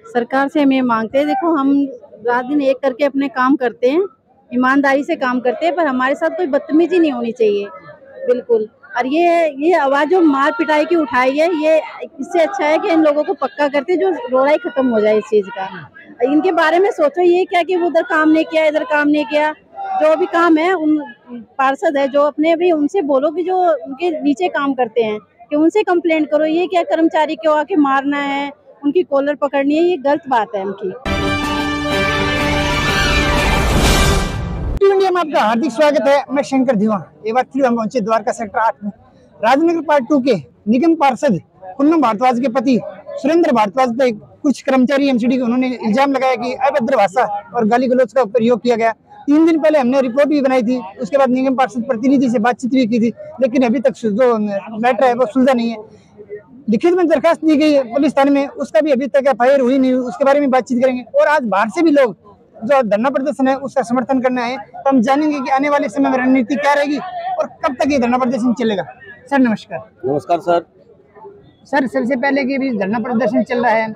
सरकार से हम ये मांगते हैं, देखो हम रात दिन एक करके अपने काम करते हैं, ईमानदारी से काम करते हैं, पर हमारे साथ कोई बदतमीजी नहीं होनी चाहिए बिल्कुल। और ये आवाज़ जो मार पिटाई की उठाई है, ये इससे अच्छा है कि इन लोगों को पक्का करते जो रोड़ा ही खत्म हो जाए इस चीज़ का। इनके बारे में सोचो, ये क्या कि वो उधर काम नहीं किया, इधर काम नहीं किया, जो भी काम है उन पार्षद है जो अपने भी उनसे बोलो कि जो उनके नीचे काम करते हैं कि उनसे कंप्लेंट करो। ये क्या कर्मचारी को आके मारना है, उनकी कॉलर पकड़नी है, ये गलत बात है उनकी। इंडिया में आपका हार्दिक स्वागत है। मैं शंकर धीवा। एक बार फिर हम पहुंचे द्वारका सेक्टर 8 में। राजनगर पार्ट 2 के निगम पार्षद पूनम भारद्वाज के पति सुरेंद्र भारद्वाज पे कुछ कर्मचारी एमसीडी के उन्होंने इल्जाम लगाया कि अभद्र भाषा और गाली गलौज का प्रयोग किया गया। 3 दिन पहले हमने रिपोर्ट भी बनाई थी, उसके बाद निगम पार्षद प्रतिनिधि से बातचीत भी की थी, लेकिन अभी तक जो मैटर है वो सुलझा नहीं है। लिखित में दरखास्त दी गई है पुलिस थाने में, उसका भी अभी तक एफआईआर हुई नहीं, उसके बारे में बातचीत करेंगे। और आज बाहर से भी लोग जो धरना प्रदर्शन है उसका समर्थन करना है, तो हम जानेंगे कि आने वाले समय में रणनीति क्या रहेगी और कब तक ये धरना प्रदर्शन चलेगा। सर नमस्कार। नमस्कार सर। सर सबसे पहले कि अभी धरना प्रदर्शन चल रहा है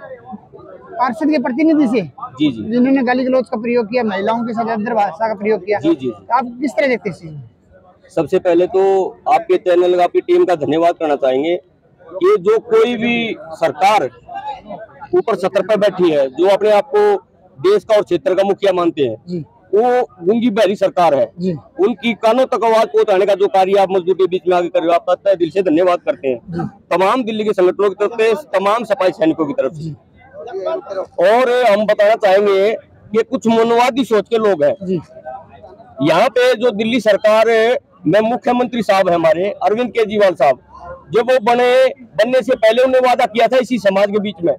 पार्षद के प्रतिनिधि से जी जिन्होंने गाली गलौज का प्रयोग किया, महिलाओं के साथ अभद्र भाषा का प्रयोग किया, जी तो आप किस तरह देखते हैं? सबसे पहले तो आपके चैनल आपकी टीम का धन्यवाद करना चाहेंगे कि जो कोई भी सरकार ऊपर सत्तर पर बैठी है, जो अपने आप को देश का और क्षेत्र का मुखिया मानते हैं, वो गूंगी बहरी सरकार है, उनकी कानों तक आवाज पहुंचाने का जो कार्य आप मजदूर के बीच में आगे कर रहे हो, आपका तहे दिल से धन्यवाद करते हैं। तमाम दिल्ली के संगठनों की तरफ से, तमाम सफाई सैनिकों की तरफ से। और हम बताना चाहेंगे कि कुछ मनवादी सोच के लोग हैं यहाँ पे। जो दिल्ली सरकार में मुख्यमंत्री साहब है हमारे अरविंद केजरीवाल साहब, जब वो बनने से पहले उन्होंने वादा किया था इसी समाज के बीच में,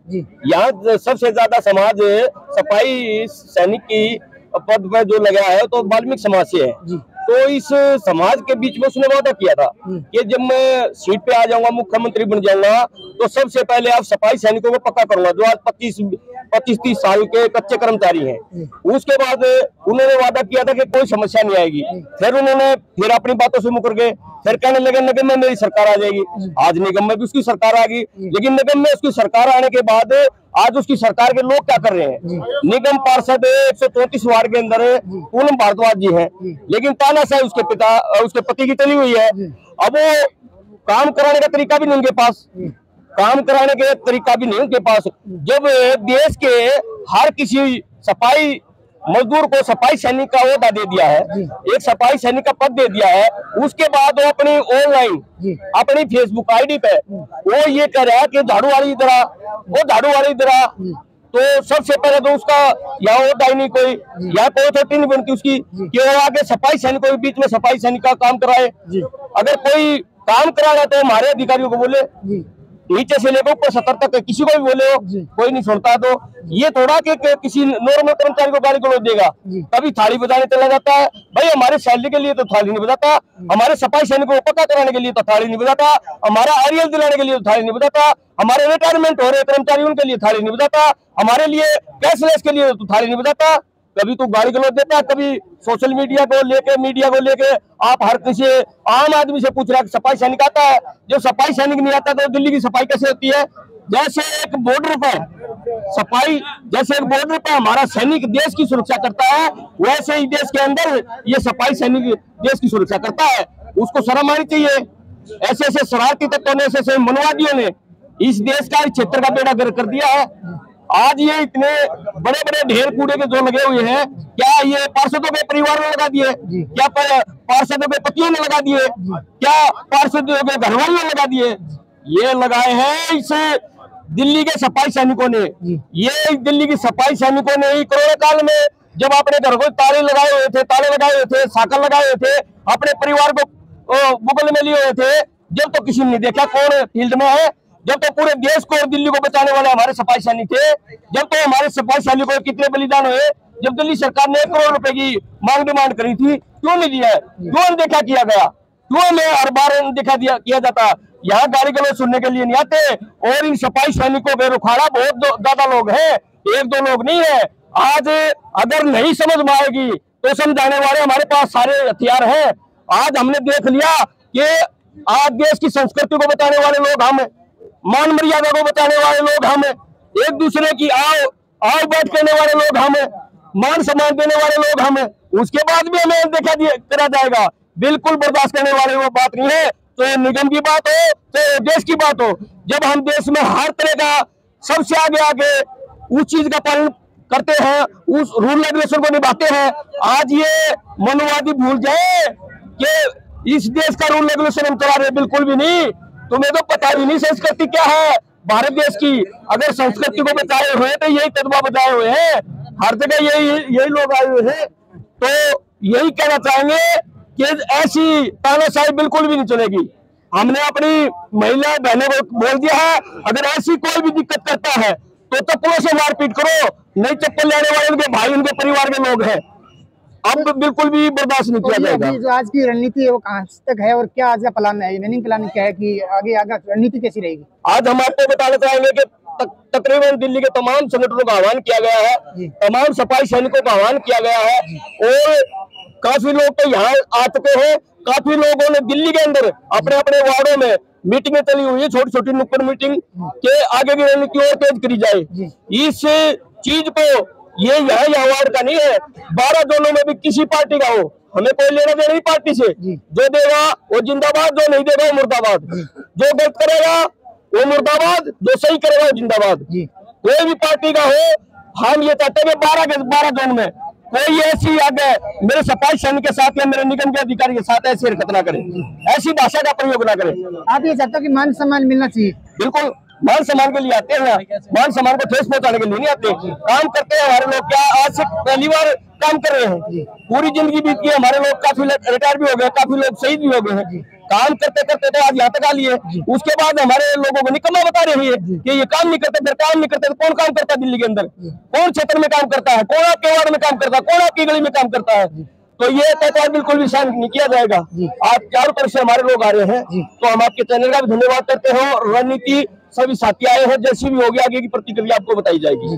यहाँ सबसे ज्यादा समाज सफाई सैनिक की पद में जो लगा है तो वाल्मीकि समाज से है। तो इस समाज के बीच में उसने वादा किया था कि जब मैं सीट पे आ जाऊंगा, मुख्यमंत्री बन जाऊंगा, तो सबसे पहले आप सफाई सैनिकों को पक्का करूंगा जो आज 25-30 साल के कच्चे कर्मचारी हैं। उसके बाद उन्होंने वादा किया था कि कोई समस्या नहीं आएगी। फिर अपनी बातों से मुकर गए, फिर कहने लगे निगम में मेरी सरकार आ जाएगी। आज निगम में भी उसकी सरकार आ गई, लेकिन निगम में उसकी सरकार आने के बाद आज उसकी सरकार के लोग क्या कर रहे हैं? निगम पार्षद 134 वार्ड के अंदर पूनम भारद्वाज जी हैं, लेकिन तानाशाही उसके पति की चली हुई है। अब वो काम कराने का तरीका भी नहीं उनके पास, जब देश के हर किसी सफाई मजदूर को सफाई सैनिक का ओहदा दे दिया है, एक सफाई सैनिक का पद दे दिया है, उसके बाद वो अपनी ऑनलाइन अपनी फेसबुक आईडी पे वो ये कह रहा है कि झाड़ू वाली इधर आ, वो झाड़ू वाली इधर आ। तो सबसे पहले तो उसका यहाँ ओहदा ही नहीं, कोई यहाँ कोई अथॉरिटी नहीं बनती उसकी कि वो आगे सफाई सैनिकों के बीच में सफाई सैनिक का काम कराए। अगर कोई काम कराना तो हमारे अधिकारियों को बोले, नीचे से लेकर ऊपर 70 तक किसी को भी बोले हो, कोई नहीं सुनता। तो ये थोड़ा कि किसी नॉर्मल कर्मचारी को गाली गलौज देगा, कभी थाली बजाने चला जाता है। भाई हमारे सैलरी के लिए तो थाली नहीं बजाता, हमारे सफाई सैनिकों को पक्का कराने के लिए तो थाली नहीं बजाता, हमारा आरएल दिलाने के लिए तो थाली नहीं बजाता, हमारे रिटायरमेंट हो रहे कर्मचारी उनके लिए थाली नहीं बजाता, हमारे लिए कैशलेस के लिए तो थाली नहीं बजाता। कभी तो गाली गलौज देता है, कभी सोशल मीडिया को लेके आप हर किसी आम आदमी से पूछ रहा है सफाई सैनिक आता है। जब सफाई सैनिक नहीं आता तो दिल्ली की सफाई कैसे होती है? जैसे एक बॉर्डर पर हमारा सैनिक देश की सुरक्षा करता है, वैसे ही देश के अंदर ये सफाई सैनिक देश की सुरक्षा करता है। उसको शर्म आनी चाहिए। ऐसे शरारती तत्वों ने, ऐसे मनवादियों ने इस देश का क्षेत्र का बेड़ा गर्क कर दिया है। आज ये इतने बड़े बड़े ढेर कूड़े के जो लगे हुए हैं, क्या ये पार्षदों के परिवार ने लगा दिए? क्या पार्षदों के पतियों ने लगा दिए? क्या पार्षदों के घरवालों ने लगा दिए? ये लगाए हैं इस दिल्ली के सफाई सैनिकों ने। ये दिल्ली की सफाई सैनिकों ने ही कोरोना काल में जब अपने घर को ताले लगाए हुए थे, साकल लगाए हुए थे, अपने परिवार को बुगल में लिए हुए थे, जब तो किसी ने देखा कौन फील्ड में है, जब तो पूरे देश को और दिल्ली को बचाने वाले हमारे सफाई सैनिक थे, जब तो हमारे सफाई सैनिकों के कितने बलिदान हुए। जब दिल्ली सरकार ने 1 करोड़ रुपए की डिमांड करी थी, क्यों नहीं दिया है? क्यों अनदेखा किया गया? क्यों हमें हर बार अनदेखा किया जाता? यहाँ गाली गलौज सुनने के लिए नहीं आते। और इन सफाई सैनिकों के रुखाड़ा बहुत ज्यादा लोग हैं, 1-2 लोग नहीं है। आज अगर नहीं समझ में आएगी तो समझाने वाले हमारे पास सारे हथियार हैं। आज हमने देख लिया कि आज देश की संस्कृति को बचाने वाले लोग हम, मान मर्यादा को बचाने वाले लोग हम, एक दूसरे की आओ आज बात करने वाले लोग हम हैं, मान सम्मान देने वाले लोग हम हैं, उसके बाद भी हमें करा जाएगा, बिल्कुल बर्दाश्त करने वाले वो बात नहीं है। तो ये निगम की बात हो तो देश की बात हो, जब हम देश में हर तरह का सबसे आगे आगे उस चीज का पालन करते हैं, उस रूल रेगुलेशन को निभाते हैं, आज ये मनुवादी भूल जाए कि इस देश का रूल रेगुलेशन हम चला रहे, बिल्कुल भी नहीं। तुम्हें तो पता भी नहीं संस्कृति क्या है भारत देश की। अगर संस्कृति को बचाए हुए तो यही तदबा बचाए हुए हैं, हर जगह यही लोग आए हुए हैं। तो यही कहना चाहेंगे कि ऐसी तानाशाही बिल्कुल भी नहीं चलेगी। हमने अपनी महिला बहनों को बोल दिया है, अगर ऐसी कोई भी दिक्कत करता है तो चप्पलों से मारपीट करो, नहीं चप्पल लेने वाले उनके भाई उनके परिवार के लोग हैं, अब बिल्कुल भी बर्दाश्त नहीं किया जाएगा। जो आज की रणनीति है वो कहाँ तक है और क्या आज का प्लान है, रनिंग प्लान क्या है कि आगे रणनीति कैसी रहेगी? आज हम आपको बताना चाहेंगे कि तकरीबन दिल्ली के तमाम संगठनों का आह्वान किया गया है, तमाम सफाई सैनिकों का आह्वान किया गया है, और काफी लोग तो यहाँ आ चुके हैं। काफी लोगों ने दिल्ली के अंदर अपने अपने वार्डों में मीटिंगें चली हुई है, छोटी छोटी नुक्कड़ मीटिंग के आगे की रणनीति और तेज करी जाए। इस चीज को ये यहाँ वार्ड का नहीं है, 12 जोनों में भी किसी पार्टी का हो, हमें कोई लेना देना नहीं पार्टी से। जो देगा वो जिंदाबाद, जो नहीं देगा वो मुर्दाबाद। जो गलत करेगा वो मुर्दाबाद, जो सही करेगा वो जिंदाबाद। कोई भी पार्टी का हो, हम ये चाहते हैं 12 जोन में कोई ऐसी आगे मेरे सफाई सैनिक के साथ या मेरे निगम के अधिकारी के साथ ऐसी हरकत ना करे, ऐसी भाषा का प्रयोग ना करे। आप ये चाहते हो कि मान सम्मान मिलना चाहिए? बिल्कुल, मान सम्मान के लिए आते हैं, मान सम्मान को ठेस पहुंचाने के लिए नहीं आते। काम करते हैं हमारे लोग, क्या आज से पहली बार काम कर रहे हैं, पूरी जिंदगी बीत गई, हमारे लोग काफी रिटायर भी हो गए, काफी लोग शहीद भी हो गए हैं। काम करते करते तो आज यहाँ तक आ लिए, उसके बाद हमारे लोगों को निकम्मा बता रही है कि ये काम नहीं करते, फिर काम नहीं करते तो कौन काम करता है दिल्ली के अंदर? कौन क्षेत्र में काम करता है? कौन आपके वार्ड में काम करता है? कौन आपकी गली में काम करता है? तो ये तय बिल्कुल भी शांत नहीं किया जाएगा। आप चारों तरफ से हमारे लोग आ रहे हैं, तो हम आपके चैनल का भी धन्यवाद करते हैं। रणनीति सभी साथी आए हैं, जैसी भी होगी आगे की प्रतिक्रिया आपको बताई जाएगी।